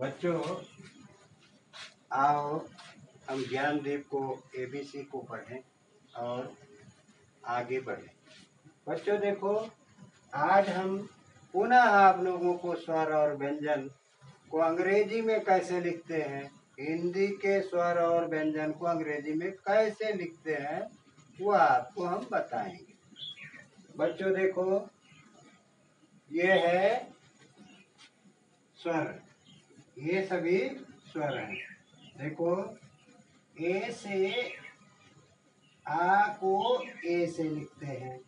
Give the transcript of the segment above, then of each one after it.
बच्चों, आओ हम ज्ञानदेव को एबीसी को पढ़ें और आगे बढ़ें। बच्चों देखो, आज हम पुनः आप लोगों को स्वर और व्यंजन को अंग्रेजी में कैसे लिखते हैं, हिंदी के स्वर और व्यंजन को अंग्रेजी में कैसे लिखते हैं, वो आपको हम बताएंगे। बच्चों देखो, ये है स्वर, ये सभी स्वर हैं। देखो, ए से आ को ए से लिखते हैं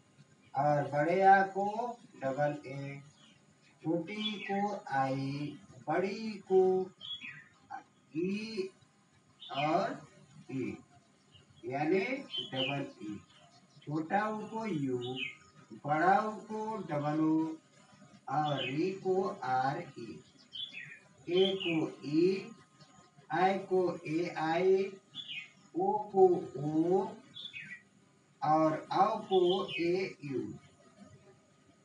और बड़े आ को डबल ए, छोटी को आई, बड़ी को ई और ई, यानी डबल ई। छोटा ऊ को यू, बड़ा ऊ को डबल ओ और री को आर ई, ए को ई, आई को ए आई, ओ को ओ और औ को ए यू,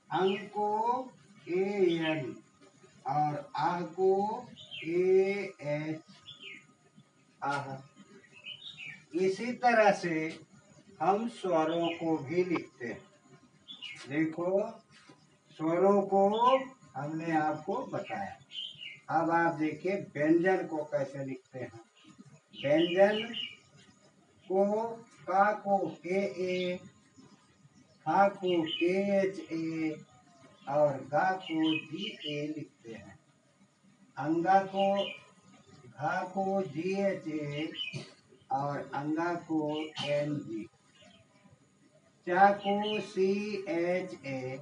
अंग को ए एन और आह को ए एच आह। इसी तरह से हम स्वरों को भी लिखते हैं। देखो, स्वरों को हमने आपको बताया। अब आप देखिए व्यंजन को कैसे लिखते हैं। व्यंजन को का को के ए, खा को के एच ए और गा को जी ए लिखते हैं। अंगा को घा को जी एच ए और अंगा को एन जी। चा को सी एच ए,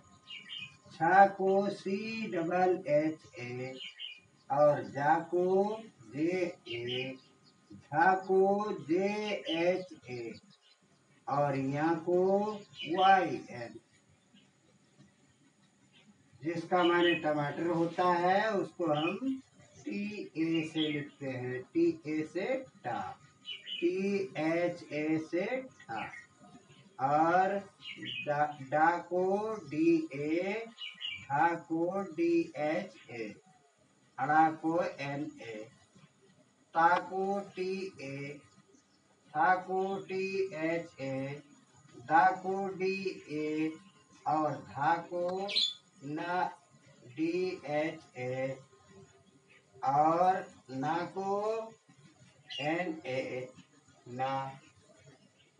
छा को सी डबल एच ए और जा को जे ए, झा को जे एच ए और यहाँ को वाई एन, जिसका माने टमाटर होता है उसको हम टी ए से लिखते हैं। टी ए से टा, टी एच ए से ठा और डा को डी ए, ढा को डी एच ए, अड़ा को एन ए, ता को टी ए, था को टी एच ए, दा को डी ए और धा को न डी एच ए और ना को एन ए ना।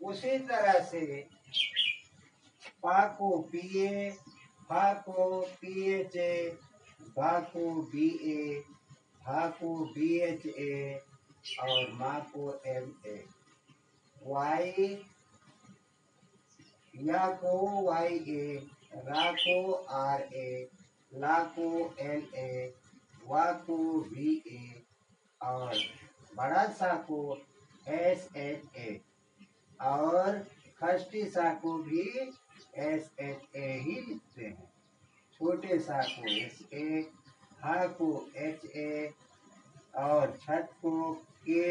उसी तरह से पा को पी ए, फा को पी एच ए, बा को बी ए, भा को बी एच ए और माँ को एम ए। वाई, या को वाई ए, रा को आर ए, ला को एल ए, वा को वी ए और बड़ा सा को एस एच ए और खष्टी सा को भी एस एच ए ही लिखते हैं। छोटे सा को एस ए, हा को एच ए और छठ को के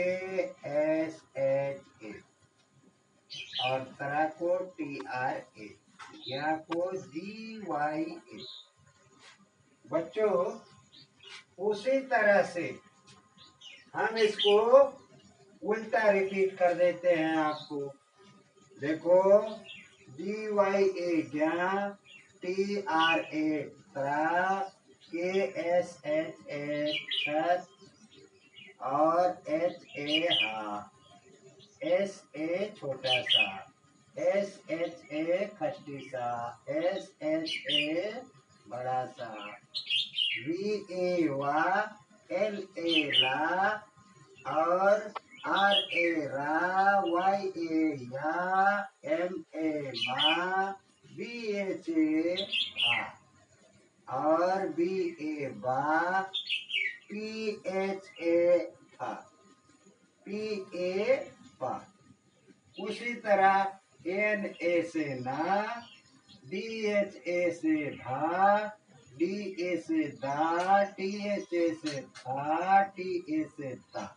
एस एच ए और तरा को टी आर ए, या को जी वाई ए। बच्चों, उसी तरह से हम इसको उल्टा रिपीट कर देते हैं आपको। देखो, जी वाई ए ज्ञा, टी आर ए त्रा, के एस एच ए छत और एच ए हा, एस ए छोटा सा, एस एच ए खष्टी सा, एस एच ए बड़ा सा, वी ए वा, एल ए ला और आर ए रा, वाई ए या, एम ए मा, बी एच ए भा और बी ए बा, पी एच ए फा, पी ए पा। उसी तरह एन ए से ना, डी एच ए से भा, डी ए से दा, टी एच ए से था, टी ए से ता,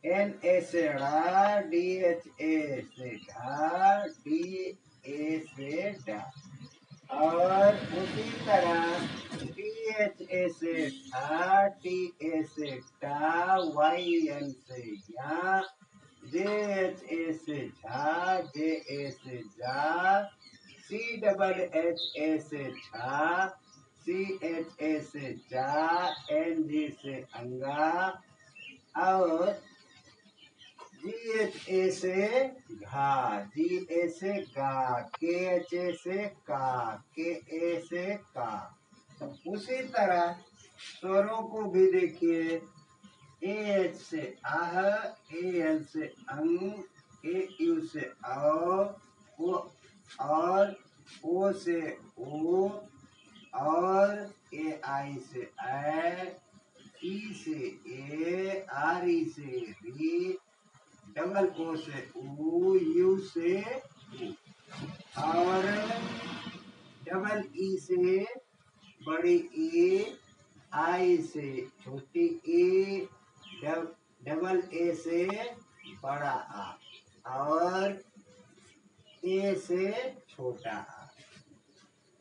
एन ए से ड़ा, डी एच ए से ढा, डी ए से डा और उसी तरह THA से ठा, TA से टा, YN से या, JHA से झा, JA से जा, CHHA से छा, CHA से जा, NG से अंगा और GHA से घा, GA से गा, KHA से का, KA से का। तो उसी तरह स्वरों को भी देखिए, AH से आह, AN से अंग, AU से औ, और O से ओ, और AI से ऐ, ई से ए, RE से री, डबल O से ऊ, U से ऊ, और डबल E से बड़ी ई, आई से छोटी ई, डबल ए से बड़ा आ, और ए से छोटा आ।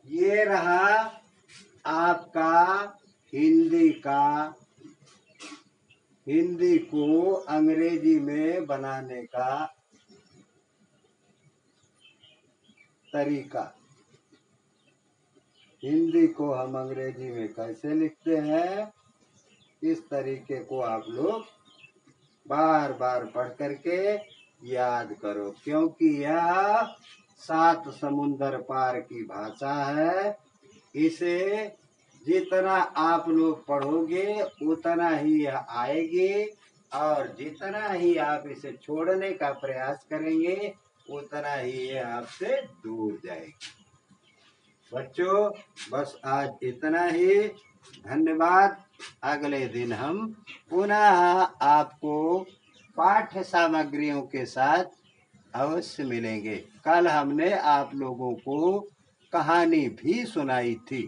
ये रहा आपका हिंदी को अंग्रेजी में बनाने का तरीका। हिंदी को हम अंग्रेजी में कैसे लिखते हैं, इस तरीके को आप लोग बार बार पढ़ करके याद करो, क्योंकि यह 7 समुंदर पार की भाषा है। इसे जितना आप लोग पढ़ोगे उतना ही यह आएगी, और जितना ही आप इसे छोड़ने का प्रयास करेंगे उतना ही यह आपसे दूर जाएगी। बच्चों, बस आज इतना ही। धन्यवाद। अगले दिन हम पुनः आपको पाठ्य सामग्रियों के साथ अवश्य मिलेंगे। कल हमने आप लोगों को कहानी भी सुनाई थी।